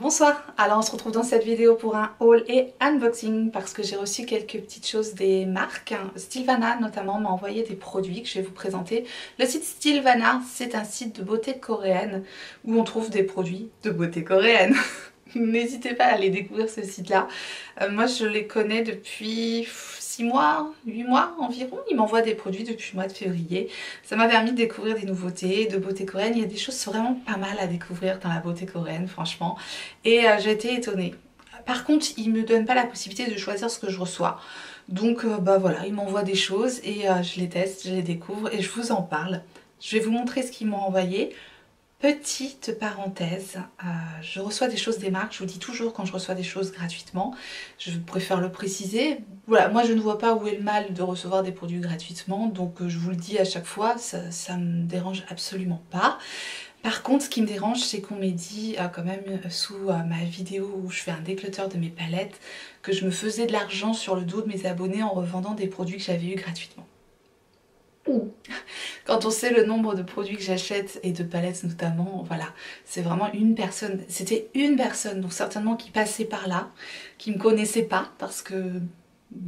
Bonsoir, alors on se retrouve dans cette vidéo pour un haul et unboxing parce que j'ai reçu quelques petites choses des marques. Stylevana notamment m'a envoyé des produits que je vais vous présenter. Le site Stylevana, c'est un site de beauté coréenne où on trouve des produits de beauté coréenne. N'hésitez pas à aller découvrir ce site-là. Moi je les connais depuis 6 mois, 8 mois environ. Ils m'envoient des produits depuis le mois de février. Ça m'a permis de découvrir des nouveautés de beauté coréenne. Il y a des choses vraiment pas mal à découvrir dans la beauté coréenne, franchement. Et j'ai été étonnée. Par contre, ils me donnent pas la possibilité de choisir ce que je reçois. Donc bah voilà, ils m'envoient des choses et je les teste, je les découvre et je vous en parle. Je vais vous montrer ce qu'ils m'ont envoyé. Petite parenthèse, je reçois des choses des marques, je vous dis toujours quand je reçois des choses gratuitement, je préfère le préciser. Voilà, moi je ne vois pas où est le mal de recevoir des produits gratuitement, donc je vous le dis à chaque fois, ça me dérange absolument pas. Par contre, ce qui me dérange, c'est qu'on m'ait dit quand même sous ma vidéo où je fais un déclutter de mes palettes que je me faisais de l'argent sur le dos de mes abonnés en revendant des produits que j'avais eu gratuitement. Quand on sait le nombre de produits que j'achète et de palettes notamment, voilà, c'est vraiment une personne, c'était une personne, donc certainement qui passait par là, qui me connaissait pas parce que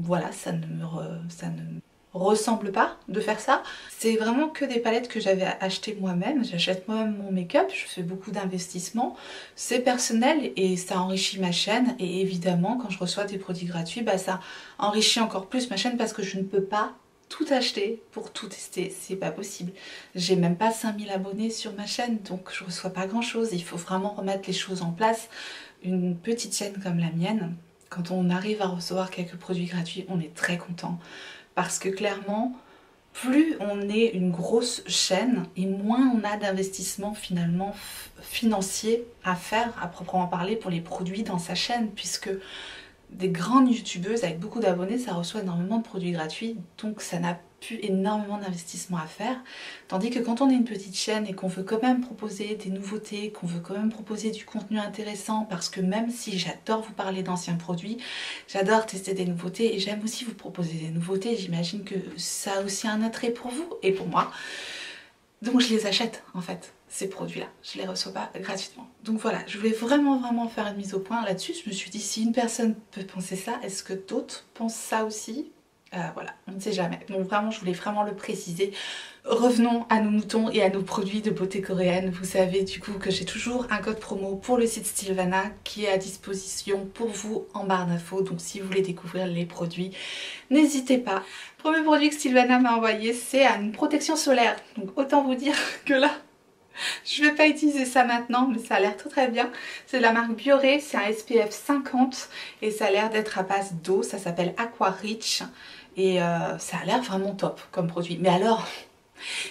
voilà, ça ne me ressemble pas de faire ça. C'est vraiment que des palettes que j'avais achetées moi-même, j'achète moi-même mon make-up, je fais beaucoup d'investissements, c'est personnel et ça enrichit ma chaîne et évidemment quand je reçois des produits gratuits, bah, ça enrichit encore plus ma chaîne parce que je ne peux pas tout acheter pour tout tester, c'est pas possible. J'ai même pas 5000 abonnés sur ma chaîne donc je reçois pas grand chose, il faut vraiment remettre les choses en place. Une petite chaîne comme la mienne, quand on arrive à recevoir quelques produits gratuits, on est très content parce que clairement, plus on est une grosse chaîne et moins on a d'investissement finalement financier à faire à proprement parler pour les produits dans sa chaîne puisque des grandes youtubeuses avec beaucoup d'abonnés, ça reçoit énormément de produits gratuits, donc ça n'a plus énormément d'investissement à faire. Tandis que quand on est une petite chaîne et qu'on veut quand même proposer des nouveautés, qu'on veut quand même proposer du contenu intéressant, parce que même si j'adore vous parler d'anciens produits, j'adore tester des nouveautés et j'aime aussi vous proposer des nouveautés, j'imagine que ça a aussi un attrait pour vous et pour moi. Donc je les achète en fait, ces produits-là, je les reçois pas gratuitement. Donc voilà, je voulais vraiment faire une mise au point là-dessus. Je me suis dit, si une personne peut penser ça, est-ce que d'autres pensent ça aussi? Voilà, on ne sait jamais. Donc vraiment, je voulais vraiment le préciser. Revenons à nos moutons et à nos produits de beauté coréenne. Vous savez du coup que j'ai toujours un code promo pour le site Stylevana qui est à disposition pour vous en barre d'infos. Donc si vous voulez découvrir les produits, n'hésitez pas. Premier produit que Stylevana m'a envoyé, c'est une protection solaire. Donc autant vous dire que là, je vais pas utiliser ça maintenant, mais ça a l'air très bien. C'est de la marque Bioré, c'est un SPF 50 et ça a l'air d'être à base d'eau. Ça s'appelle Aqua Rich et ça a l'air vraiment top comme produit. Mais alors,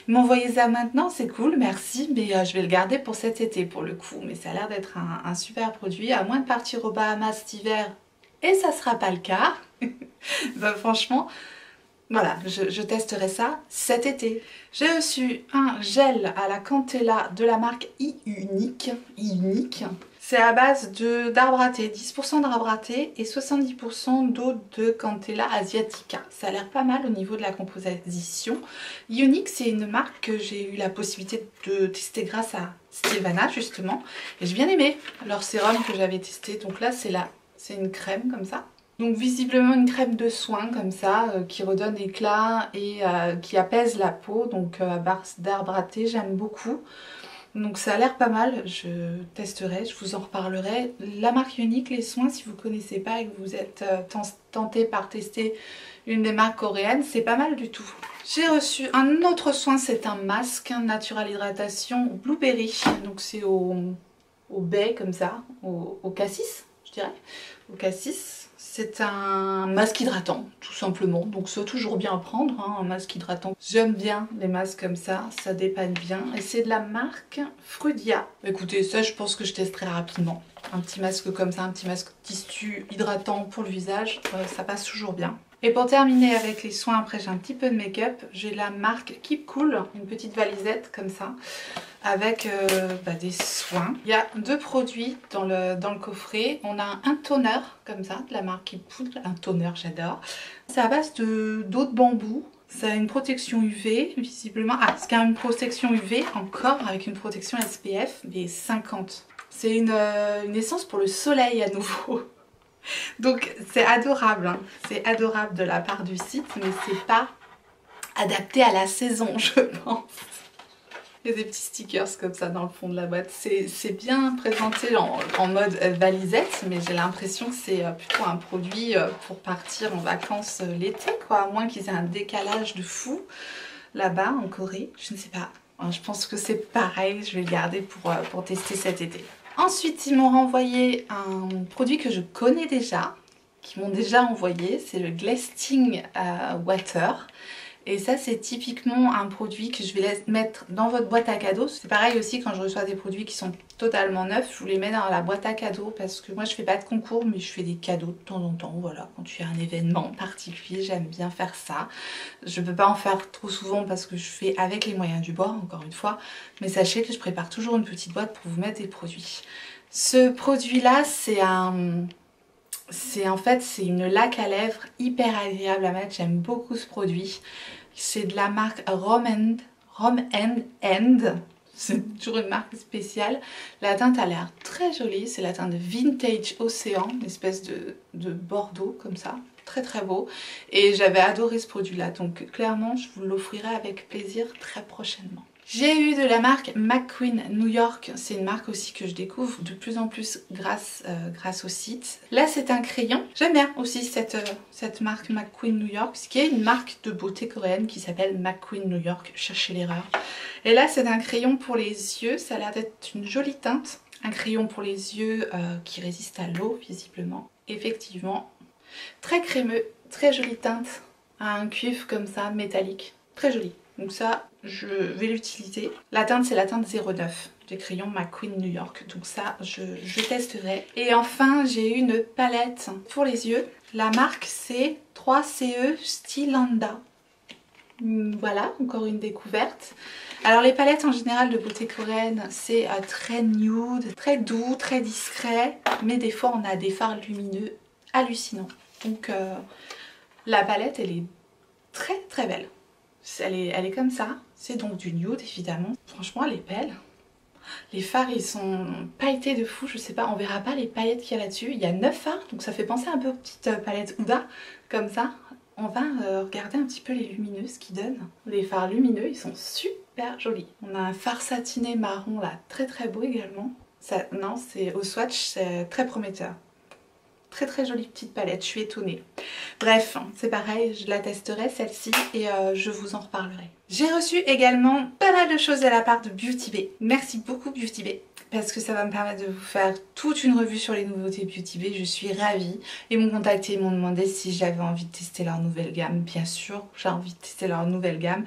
m'envoyer ça maintenant, c'est cool, merci, mais je vais le garder pour cet été pour le coup. Mais ça a l'air d'être un super produit, à moins de partir aux Bahamas cet hiver, et ça sera pas le cas. Bah, franchement, voilà, je testerai ça cet été. J'ai reçu un gel à la Cantella de la marque iUnique. C'est à base d'arbre à thé, 10% d'arbre à thé et 70% d'eau de Cantella asiatica. Ça a l'air pas mal au niveau de la composition. iUnique, c'est une marque que j'ai eu la possibilité de tester grâce à Stylevana justement. Et j'ai bien aimé leur sérum que j'avais testé. Donc là, c'est une crème comme ça. Donc visiblement une crème de soin comme ça qui redonne éclat et qui apaise la peau. Donc à base d'arbre à thé, j'aime beaucoup. Donc ça a l'air pas mal, je testerai, je vous en reparlerai. La marque Unique, les soins, si vous ne connaissez pas et que vous êtes tenté par tester une des marques coréennes, c'est pas mal du tout. J'ai reçu un autre soin, c'est un masque Natural Hydratation Blueberry. Donc c'est au baie comme ça, au cassis, je dirais, au cassis. C'est un masque hydratant, tout simplement. Donc c'est toujours bien à prendre, hein, un masque hydratant. J'aime bien les masques comme ça dépanne bien. Et c'est de la marque Frudia. Écoutez, ça je pense que je testerai rapidement. Un petit masque comme ça, un petit masque tissu hydratant pour le visage, ça passe toujours bien. Et pour terminer avec les soins, après j'ai un petit peu de make-up, j'ai la marque Keep Cool, une petite valisette comme ça, avec des soins. Il y a deux produits dans le coffret. On a un toner comme ça, de la marque Keep Cool, un toner j'adore. C'est à base d'eau de bambou. Ça a une protection UV, visiblement. Ah, c'est quand même une protection UV encore, avec une protection SPF, mais 50. C'est une essence pour le soleil à nouveau. Donc c'est adorable, hein. C'est adorable de la part du site, mais c'est pas adapté à la saison, je pense. Il y a des petits stickers comme ça dans le fond de la boîte. C'est bien présenté en mode valisette, mais j'ai l'impression que c'est plutôt un produit pour partir en vacances l'été, quoi. À moins qu'ils aient un décalage de fou là-bas en Corée. Je ne sais pas. Je pense que c'est pareil. Je vais le garder pour tester cet été. Ensuite, ils m'ont renvoyé un produit que je connais déjà, qu'ils m'ont déjà envoyé. C'est le Glasting Water. Et ça, c'est typiquement un produit que je vais mettre dans votre boîte à cadeaux. C'est pareil aussi quand je reçois des produits qui sont totalement neufs, je vous les mets dans la boîte à cadeaux parce que moi je fais pas de concours mais je fais des cadeaux de temps en temps. Voilà, quand tu as un événement particulier, j'aime bien faire ça. Je peux pas en faire trop souvent parce que je fais avec les moyens du bord, encore une fois. Mais sachez que je prépare toujours une petite boîte pour vous mettre des produits. Ce produit-là, c'est en fait une laque à lèvres hyper agréable à mettre. J'aime beaucoup ce produit. C'est de la marque Rom End. C'est toujours une marque spéciale. La teinte a l'air très jolie. C'est la teinte Vintage Océan, une espèce de bordeaux comme ça. Très très beau. Et j'avais adoré ce produit-là. Donc clairement, je vous l'offrirai avec plaisir très prochainement. J'ai eu de la marque McQueen New York, c'est une marque aussi que je découvre de plus en plus grâce au site. Là c'est un crayon, j'aime bien aussi cette marque McQueen New York, ce qui est une marque de beauté coréenne qui s'appelle McQueen New York, cherchez l'erreur. Et là c'est un crayon pour les yeux, ça a l'air d'être une jolie teinte. Un crayon pour les yeux qui résiste à l'eau visiblement. Effectivement, très crémeux, très jolie teinte, un cuivre comme ça, métallique, très joli. Donc ça, je vais l'utiliser. La teinte, c'est la teinte 09 des crayons McQueen New York. Donc ça, je testerai. Et enfin, j'ai une palette pour les yeux. La marque, c'est 3CE Stylanda. Voilà, encore une découverte. Alors les palettes en général de beauté coréenne, c'est très nude, très doux, très discret. Mais des fois, on a des fards lumineux hallucinants. Donc la palette, elle est très très belle. Elle est comme ça, c'est donc du nude évidemment. Franchement elle est belle. Les fards ils sont pailletés de fou, je sais pas, on verra pas les paillettes qu'il y a là-dessus. Il y a 9 fards, donc ça fait penser un peu aux petites palettes Huda, comme ça. On va regarder un petit peu les lumineuses qu'ils donnent. Les fards lumineux, ils sont super jolis. On a un fard satiné marron là, très très beau également. Ça, non, c'est au swatch, c'est très prometteur. Très très jolie petite palette, je suis étonnée. Bref, c'est pareil, je la testerai celle-ci et je vous en reparlerai. J'ai reçu également pas mal de choses de la part de Beauty Bay. Merci beaucoup Beauty Bay, parce que ça va me permettre de vous faire toute une revue sur les nouveautés Beauty Bay. Je suis ravie. Ils m'ont contacté, ils m'ont demandé si j'avais envie de tester leur nouvelle gamme. Bien sûr, j'ai envie de tester leur nouvelle gamme.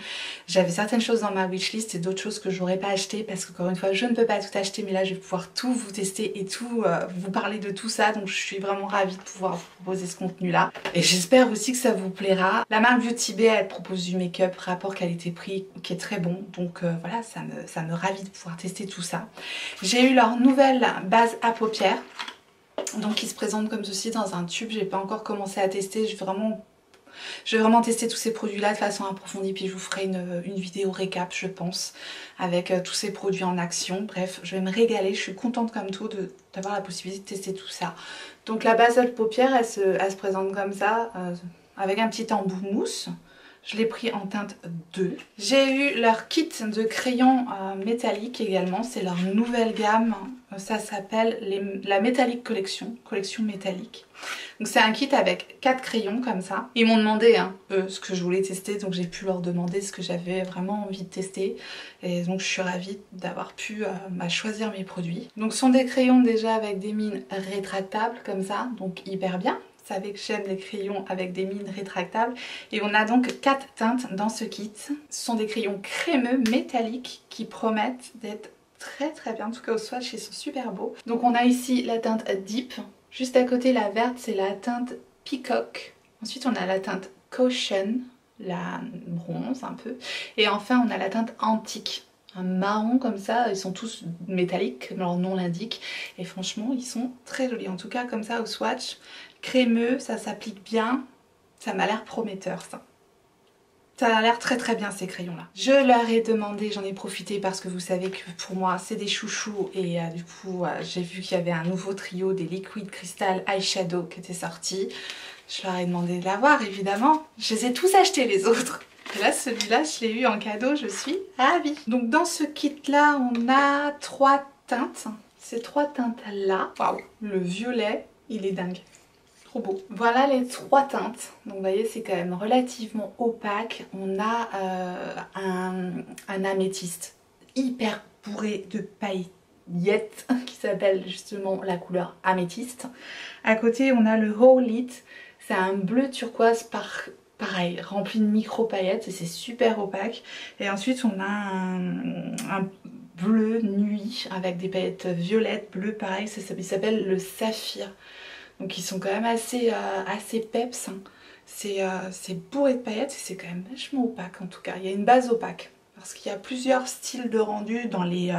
J'avais certaines choses dans ma wishlist et d'autres choses que j'aurais pas achetées parce qu'encore une fois, je ne peux pas tout acheter, mais là, je vais pouvoir tout vous tester et tout vous parler de tout ça. Donc, je suis vraiment ravie de pouvoir vous proposer ce contenu-là. Et j'espère aussi que ça vous plaira. La marque Beauty Bay, elle propose du make-up rapport qualité-prix qui est très bon. Donc, voilà, ça me ravit de pouvoir tester tout ça. J'ai eu leur nouvelle base à paupières, donc qui se présente comme ceci dans un tube. J'ai pas encore commencé à tester, je vais vraiment tester tous ces produits là de façon approfondie, puis je vous ferai une vidéo récap je pense, avec tous ces produits en action. Bref, je vais me régaler, je suis contente comme tout d'avoir la possibilité de tester tout ça. Donc la base à paupières, elle se présente comme ça, avec un petit embout mousse. Je l'ai pris en teinte 2. J'ai eu leur kit de crayons métalliques également. C'est leur nouvelle gamme. Ça s'appelle la Metallic Collection. Collection métallique. Donc c'est un kit avec 4 crayons comme ça. Ils m'ont demandé ce que je voulais tester. Donc j'ai pu leur demander ce que j'avais vraiment envie de tester. Et donc je suis ravie d'avoir pu choisir mes produits. Donc ce sont des crayons déjà avec des mines rétractables comme ça. Donc hyper bien. Vous savez que j'aime les crayons avec des mines rétractables. Et on a donc 4 teintes dans ce kit. Ce sont des crayons crémeux métalliques qui promettent d'être très très bien. En tout cas au swatch ils sont super beaux. Donc on a ici la teinte Deep. Juste à côté la verte c'est la teinte Peacock. Ensuite on a la teinte Caution, la bronze un peu. Et enfin on a la teinte Antique. Un marron comme ça, ils sont tous métalliques comme leur nom l'indique. Et franchement ils sont très jolis. En tout cas comme ça au swatch. Crémeux, ça s'applique bien, ça m'a l'air prometteur ça. Ça a l'air très très bien ces crayons là. Je leur ai demandé, j'en ai profité parce que vous savez que pour moi c'est des chouchous et du coup j'ai vu qu'il y avait un nouveau trio des Liquid Crystal Eyeshadow qui était sorti. Je leur ai demandé de l'avoir évidemment. Je les ai tous achetés les autres. Et là celui-là je l'ai eu en cadeau, je suis ravie. Donc dans ce kit là on a 3 teintes. Ces 3 teintes là, waouh, le violet il est dingue. Trop beau. Voilà les 3 teintes. Donc vous voyez c'est quand même relativement opaque. On a un améthyste hyper bourré de paillettes qui s'appelle justement la couleur améthyste. À côté on a le Whole It. C'est un bleu turquoise pareil rempli de micro paillettes et c'est super opaque. Et ensuite on a un bleu nuit avec des paillettes violettes, bleu pareil. Il s'appelle le saphir. Donc ils sont quand même assez peps, hein. C'est bourré de paillettes et c'est quand même vachement opaque en tout cas. Il y a une base opaque parce qu'il y a plusieurs styles de rendu dans les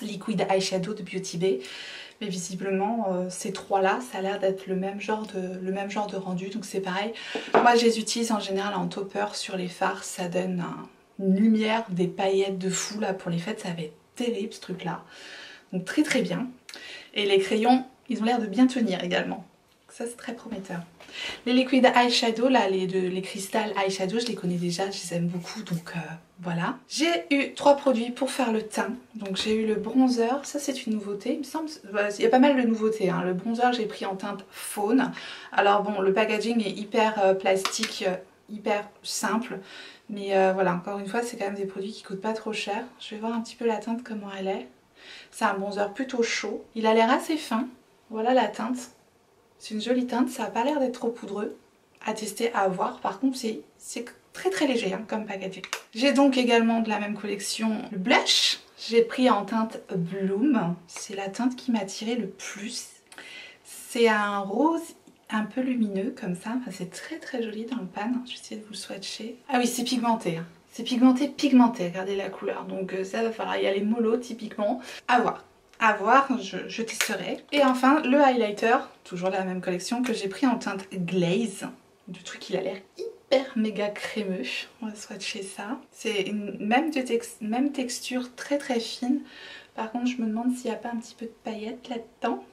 Liquid Eyeshadow de Beauty Bay. Mais visiblement ces 3 là ça a l'air d'être le même genre de rendu, donc c'est pareil. Moi je les utilise en général en topper sur les fards, ça donne une lumière, des paillettes de fou là pour les fêtes, ça va être terrible ce truc là. Donc très très bien. Et les crayons ils ont l'air de bien tenir également. Ça c'est très prometteur. Les Liquid Eyeshadow, là, les Crystal Eyeshadow, je les connais déjà, je les aime beaucoup, donc voilà. J'ai eu 3 produits pour faire le teint. Donc j'ai eu le bronzer, ça c'est une nouveauté, il me semble. Il y a pas mal de nouveautés, hein. Le bronzer j'ai pris en teinte faune. Alors bon, le packaging est hyper plastique, hyper simple. Mais voilà, encore une fois, c'est quand même des produits qui coûtent pas trop cher. Je vais voir un petit peu la teinte, comment elle est. C'est un bronzer plutôt chaud. Il a l'air assez fin. Voilà la teinte. C'est une jolie teinte, ça n'a pas l'air d'être trop poudreux. À tester, à voir. Par contre, c'est très très léger hein, comme packaging. J'ai donc également de la même collection le blush. J'ai pris en teinte Bloom. C'est la teinte qui m'a attiré le plus. C'est un rose un peu lumineux comme ça. Enfin, c'est très très joli dans le pan. Je vais essayer de vous le swatcher. Ah oui, c'est pigmenté. Hein. C'est pigmenté. Regardez la couleur. Donc ça va falloir y aller mollo typiquement. À voir. À voir, je testerai. Et enfin, le highlighter, toujours de la même collection, que j'ai pris en teinte Glaze. Le truc, il a l'air hyper méga crémeux. On va swatcher ça. C'est une même texture très très fine. Par contre, je me demande s'il n'y a pas un petit peu de paillettes là-dedans.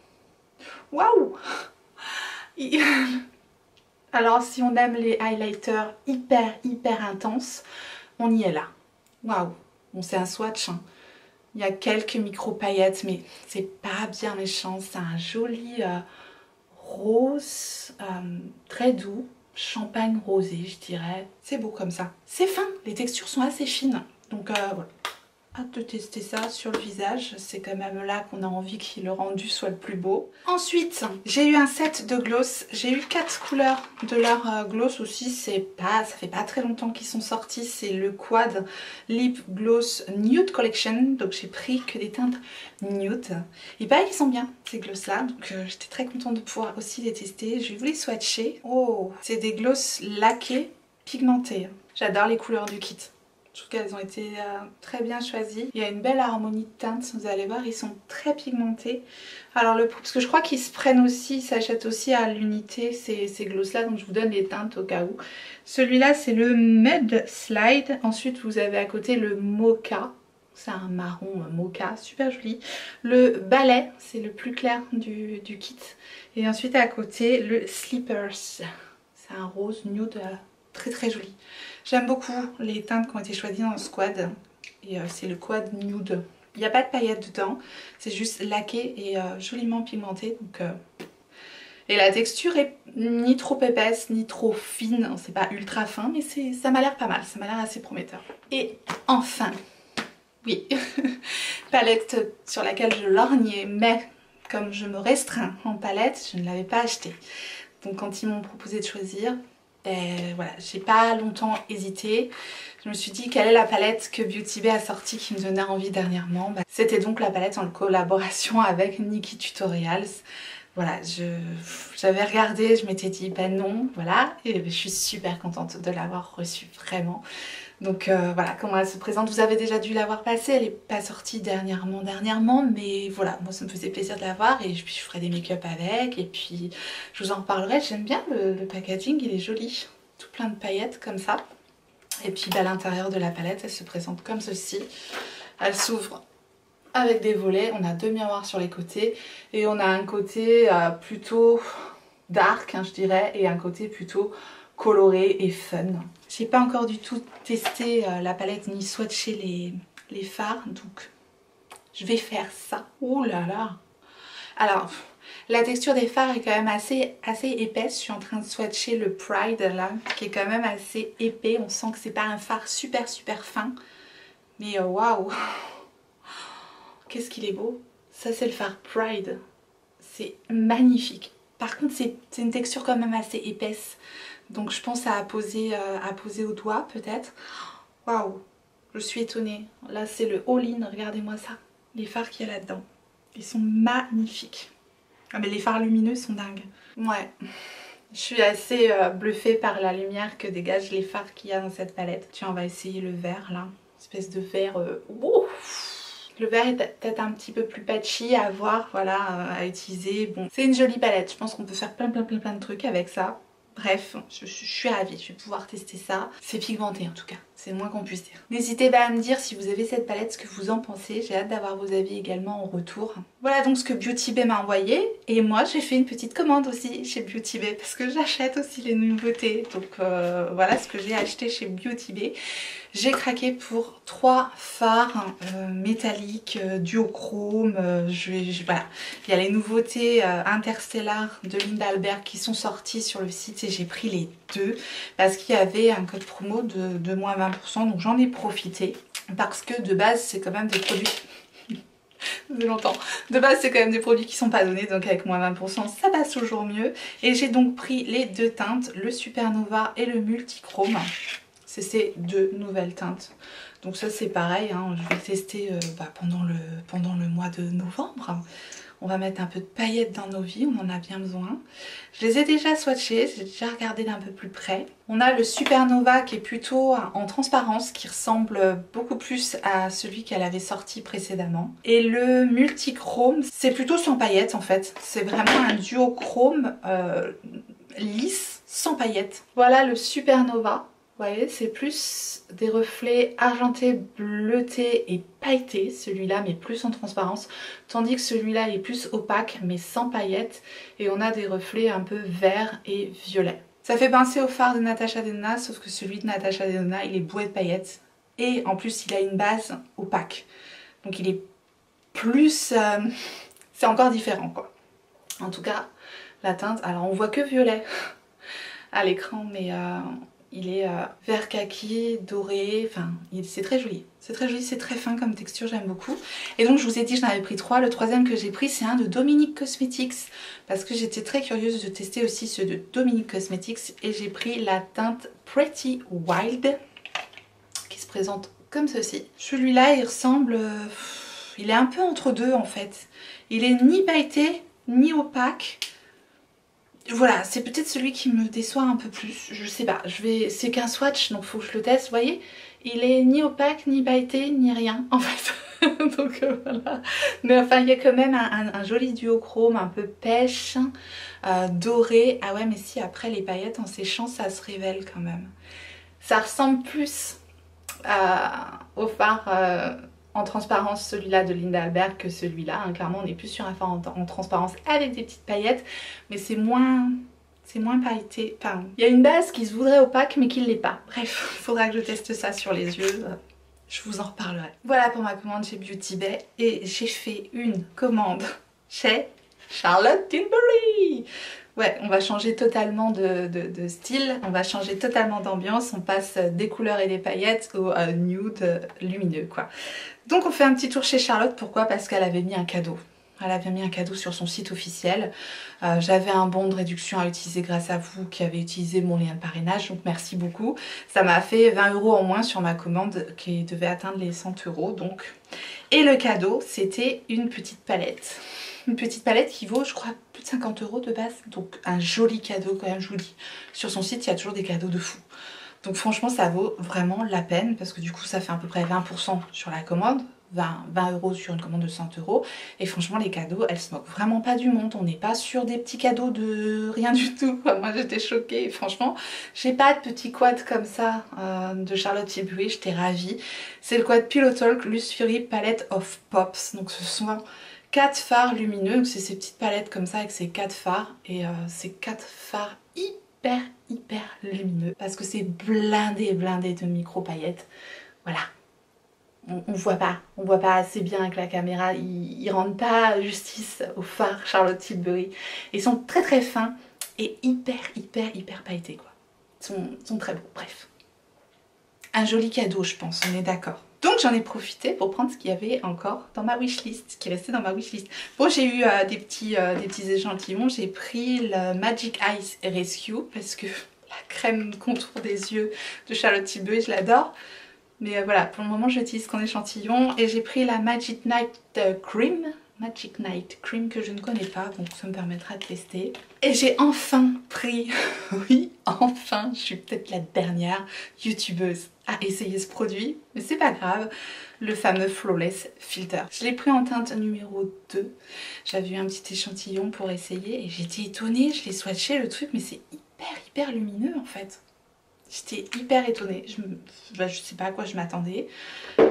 Waouh! Alors, si on aime les highlighters hyper intenses, on y est là. Waouh! Bon, c'est un swatch, hein. Il y a quelques micro paillettes, mais c'est pas bien méchant. C'est un joli rose, très doux, champagne rosé, je dirais. C'est beau comme ça. C'est fin, les textures sont assez fines. Donc voilà. Hâte de tester ça sur le visage, c'est quand même là qu'on a envie que le rendu soit le plus beau. Ensuite, j'ai eu un set de gloss, j'ai eu 4 couleurs de leur gloss aussi, ça fait pas très longtemps qu'ils sont sortis, c'est le Quad Lip Gloss Nude Collection, donc j'ai pris que des teintes nude. Et pareil, ils sont bien ces gloss là, donc j'étais très contente de pouvoir aussi les tester, je vais vous les swatcher. Oh, c'est des gloss laqués pigmentés, j'adore les couleurs du kit. Je trouve qu'elles ont été très bien choisies. Il y a une belle harmonie de teintes, vous allez voir, ils sont très pigmentés. Alors parce que je crois qu'ils se prennent aussi, ils s'achètent aussi à l'unité ces gloss là, donc je vous donne les teintes au cas où. Celui-là c'est le Mud Slide, ensuite vous avez à côté le Mocha. C'est un marron mocha, super joli. Le Ballet, c'est le plus clair du kit. Et ensuite à côté le Slippers, c'est un rose nude très très joli. J'aime beaucoup les teintes qui ont été choisies dans ce quad. Et c'est le Quad Nude. Il n'y a pas de paillettes dedans. C'est juste laqué et joliment pigmenté. Donc, et la texture est ni trop épaisse ni trop fine. C'est pas ultra fin mais ça m'a l'air pas mal. Ça m'a l'air assez prometteur. Et enfin, oui, palette sur laquelle je lorgnais. Mais comme je me restreins en palette, je ne l'avais pas achetée. Donc quand ils m'ont proposé de choisir... Ben, voilà, j'ai pas longtemps hésité. Je me suis dit quelle est la palette que Beauty Bay a sortie qui me donnait envie dernièrement. Ben, c'était donc la palette en collaboration avec Nikkie Tutorials. Voilà, j'avais regardé, je m'étais dit ben non, voilà. Et je suis super contente de l'avoir reçue, vraiment. Donc voilà comment elle se présente. Vous avez déjà dû l'avoir passée, elle n'est pas sortie dernièrement, mais voilà, moi ça me faisait plaisir de la voir et puis je ferai des make-up avec et puis je vous en reparlerai. J'aime bien le packaging, il est joli, tout plein de paillettes comme ça. Et puis bah, l'intérieur de la palette, elle se présente comme ceci. Elle s'ouvre avec des volets, on a 2 miroirs sur les côtés et on a un côté plutôt dark, hein, je dirais, et un côté plutôt coloré et fun. J'ai pas encore du tout testé la palette ni swatché les fards, donc je vais faire ça. Ouh là là! Alors, la texture des fards est quand même assez épaisse. Je suis en train de swatcher le Pride là, qui est quand même assez épais. On sent que c'est pas un fard super fin, mais waouh! Qu'est-ce qu'il est beau! Ça c'est le fard Pride. C'est magnifique. Par contre c'est une texture quand même assez épaisse. Donc je pense à poser au doigt peut-être. Waouh! Je suis étonnée. Là c'est le all-in, regardez-moi ça. Les fards qu'il y a là-dedans. Ils sont magnifiques. Ah mais les fards lumineux sont dingues. Ouais. Je suis assez bluffée par la lumière que dégagent les fards qu'il y a dans cette palette. Tiens, on va essayer le vert là. Espèce de vert... Le vert est peut-être un petit peu plus patchy à voir, voilà, à utiliser. Bon, c'est une jolie palette, je pense qu'on peut faire plein de trucs avec ça. Bref, je suis ravie, je vais pouvoir tester ça. C'est pigmenté en tout cas, c'est le moins qu'on puisse dire. N'hésitez pas à me dire si vous avez cette palette, ce que vous en pensez. J'ai hâte d'avoir vos avis également en retour. Voilà donc ce que Beauty Bay m'a envoyé. Et moi j'ai fait une petite commande aussi chez Beauty Bay parce que j'achète aussi les nouveautés. Donc voilà ce que j'ai acheté chez Beauty Bay. J'ai craqué pour 3 fards métalliques, duochrome. Voilà. Il y a les nouveautés Interstellar de Linda Albert qui sont sorties sur le site et j'ai pris les 2 parce qu'il y avait un code promo de moins 20%. Donc j'en ai profité parce que de base c'est quand même des produits... De base c'est quand même des produits qui sont pas donnés, donc avec moins 20% ça passe toujours mieux. Et j'ai donc pris les 2 teintes, le Supernova et le Multichrome. C'est ces 2 nouvelles teintes. Donc ça c'est pareil, hein, je vais tester pendant le mois de novembre. On va mettre un peu de paillettes dans nos vies, on en a bien besoin. Je les ai déjà swatchées, j'ai déjà regardé d'un peu plus près. On a le Supernova qui est plutôt en transparence, qui ressemble beaucoup plus à celui qu'elle avait sorti précédemment. Et le Multichrome, c'est plutôt sans paillettes en fait. C'est vraiment un duochrome lisse, sans paillettes. Voilà le Supernova. Vous voyez, c'est plus des reflets argentés, bleutés et pailletés, celui-là, mais plus en transparence. Tandis que celui-là est plus opaque, mais sans paillettes. Et on a des reflets un peu verts et violets. Ça fait penser au fard de Natasha Denona, sauf que celui de Natasha Denona, il est bourré de paillettes. Et en plus, il a une base opaque. Donc il est plus... c'est encore différent, quoi. En tout cas, la teinte... Alors, on voit que violet à l'écran, mais... il est vert kaki, doré, enfin c'est très joli. C'est très joli, c'est très fin comme texture, j'aime beaucoup. Et donc je vous ai dit j'en avais pris 3, le troisième que j'ai pris c'est un de Dominique Cosmetics. Parce que j'étais très curieuse de tester aussi ceux de Dominique Cosmetics. Et j'ai pris la teinte Pretty Wild, qui se présente comme ceci. Celui-là il ressemble, il est un peu entre deux en fait. Il est ni pailleté, ni opaque. Voilà, c'est peut-être celui qui me déçoit un peu plus, je sais pas, c'est qu'un swatch donc faut que je le teste, vous voyez. Il est ni opaque, ni pailleté, ni rien en fait, donc voilà. Mais enfin il y a quand même un joli duochrome un peu pêche, doré. Ah ouais mais si après les paillettes en séchant ça se révèle quand même. Ça ressemble plus au fard en transparence celui-là de Linda Albert que celui-là, hein. Clairement on est plus sur un fard en transparence avec des petites paillettes, mais c'est moins pailleté. Enfin, il y a une base qui se voudrait opaque mais qui ne l'est pas. Bref, il faudra que je teste ça sur les yeux, je vous en reparlerai. Voilà pour ma commande chez Beauty Bay et j'ai fait une commande chez Charlotte Tilbury. Ouais, on va changer totalement de style, on va changer totalement d'ambiance, on passe des couleurs et des paillettes au nude lumineux quoi. Donc on fait un petit tour chez Charlotte, pourquoi? Parce qu'elle avait mis un cadeau. Elle avait mis un cadeau sur son site officiel. J'avais un bon de réduction à utiliser grâce à vous qui avez utilisé mon lien de parrainage, donc merci beaucoup. Ça m'a fait 20 € en moins sur ma commande qui devait atteindre les 100 € donc. Et le cadeau, c'était une petite palette. Une petite palette qui vaut, je crois, plus de 50 € de base. Donc un joli cadeau quand même, je vous dis. Sur son site, il y a toujours des cadeaux de fou. Donc franchement, ça vaut vraiment la peine parce que du coup, ça fait à peu près 20% sur la commande. 20 euros sur une commande de 100 euros. Et franchement, les cadeaux, elle se moque vraiment pas du monde. On n'est pas sur des petits cadeaux de rien du tout. Moi, j'étais choquée. Et franchement, j'ai pas de petit quad comme ça de Charlotte Tilbury. J'étais ravie. C'est le quad Pillow Talk Luxe Fury Palette of Pops. Donc, ce sont 4 fards lumineux. C'est ces petites palettes comme ça avec ces 4 fards. Et ces 4 fards hyper lumineux. Parce que c'est blindé de micro paillettes. Voilà. On voit pas assez bien avec la caméra, ils rendent pas justice aux fards Charlotte Tilbury. Ils sont très fins et hyper pailletés quoi. Ils sont très beaux, bref. Un joli cadeau je pense, on est d'accord. Donc j'en ai profité pour prendre ce qu'il y avait encore dans ma wishlist, ce qui restait dans ma wishlist. Bon, j'ai eu des petits échantillons, j'ai pris le Magic Eyes Rescue parce que la crème contour des yeux de Charlotte Tilbury, je l'adore. Mais voilà, pour le moment j'utilise qu'en échantillon et j'ai pris la Magic Night Cream. Magic Night Cream que je ne connais pas, donc ça me permettra de tester. Et j'ai enfin pris, oui enfin, je suis peut-être la dernière youtubeuse à essayer ce produit, mais c'est pas grave, le fameux Flawless Filter. Je l'ai pris en teinte numéro 2, j'avais eu un petit échantillon pour essayer et j'étais étonnée, je l'ai swatché le truc, mais c'est hyper lumineux en fait. J'étais hyper étonnée, je sais pas à quoi je m'attendais,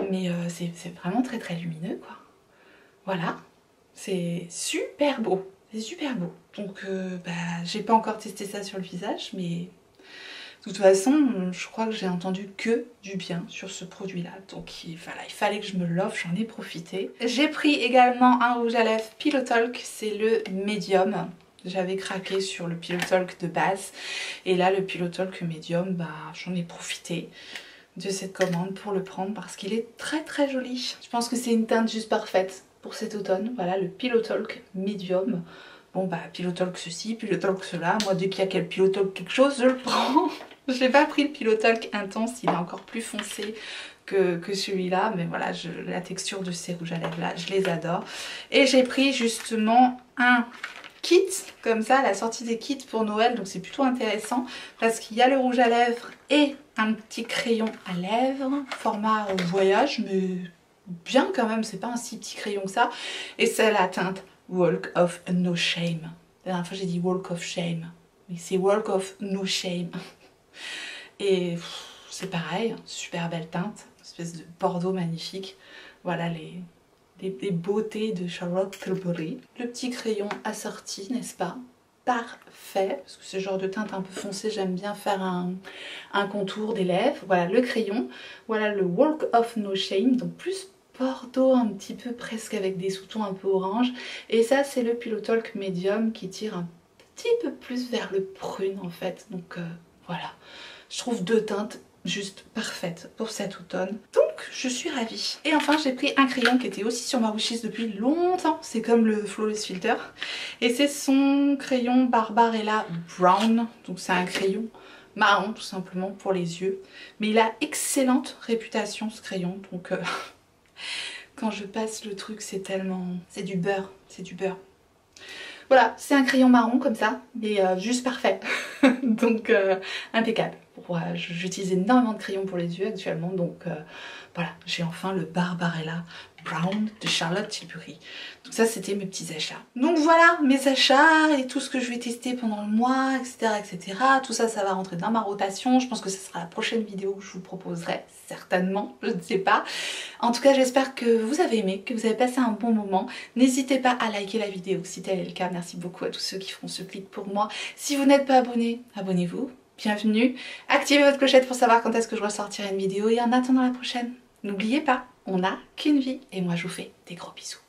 mais c'est vraiment très lumineux quoi. Voilà, c'est super beau, c'est super beau. Donc j'ai pas encore testé ça sur le visage, mais de toute façon je crois que j'ai entendu que du bien sur ce produit là. Donc voilà, il fallait que je me l'offre, j'en ai profité. J'ai pris également un rouge à lèvres Pillow Talk, c'est le Medium. J'avais craqué sur le Pillow Talk de base et là le Pillow Talk Medium, j'en ai profité de cette commande pour le prendre parce qu'il est très joli. Je pense que c'est une teinte juste parfaite pour cet automne. Voilà le Pillow Talk Medium. Bon Pillow Talk ceci, Pillow Talk cela. Moi dès qu'il y a quel Pillow Talk quelque chose, je le prends. Je n'ai pas pris le Pillow Talk intense, il est encore plus foncé que celui-là, mais voilà, la texture de ces rouges à lèvres là, je les adore. Et j'ai pris justement un kit comme ça, la sortie des kits pour Noël, donc c'est plutôt intéressant parce qu'il y a le rouge à lèvres et un petit crayon à lèvres, format voyage, mais bien quand même, c'est pas un si petit crayon que ça, et c'est la teinte Walk of No Shame. La dernière fois j'ai dit Walk of Shame, mais c'est Walk of No Shame. Et c'est pareil, super belle teinte, une espèce de bordeaux magnifique. Voilà les beautés de Charlotte Tilbury. Le petit crayon assorti, n'est-ce pas? Parfait, parce que ce genre de teinte un peu foncée, j'aime bien faire un contour des lèvres. Voilà le crayon, voilà le Walk of No Shame, donc plus bordeaux un petit peu presque avec des sous-tons un peu orange. Et ça c'est le Pillow Talk Medium qui tire un petit peu plus vers le prune en fait. Donc voilà, je trouve deux teintes juste parfaites pour cet automne. Donc je suis ravie. Et enfin j'ai pris un crayon qui était aussi sur ma wishlist depuis longtemps. C'est comme le Flawless Filter. Et c'est son crayon Barbarella Brown. Donc c'est un crayon marron tout simplement pour les yeux. Mais il a excellente réputation ce crayon. Donc quand je passe le truc c'est tellement... c'est du beurre. C'est du beurre. Voilà, c'est un crayon marron comme ça, mais juste parfait. Donc impeccable. J'utilise énormément de crayons pour les yeux actuellement, donc voilà, j'ai enfin le Barbarella Brown de Charlotte Tilbury. Donc ça c'était mes petits achats. Donc voilà mes achats et tout ce que je vais tester pendant le mois, etc. Tout ça, ça va rentrer dans ma rotation. Je pense que ce sera la prochaine vidéo que je vous proposerai, certainement, je ne sais pas. En tout cas j'espère que vous avez aimé, que vous avez passé un bon moment. N'hésitez pas à liker la vidéo si tel est le cas. Merci beaucoup à tous ceux qui feront ce clic pour moi. Si vous n'êtes pas abonné, abonnez-vous. Bienvenue, activez votre clochette pour savoir quand est-ce que je ressortirai une vidéo et en attendant la prochaine, n'oubliez pas, on n'a qu'une vie et moi je vous fais des gros bisous.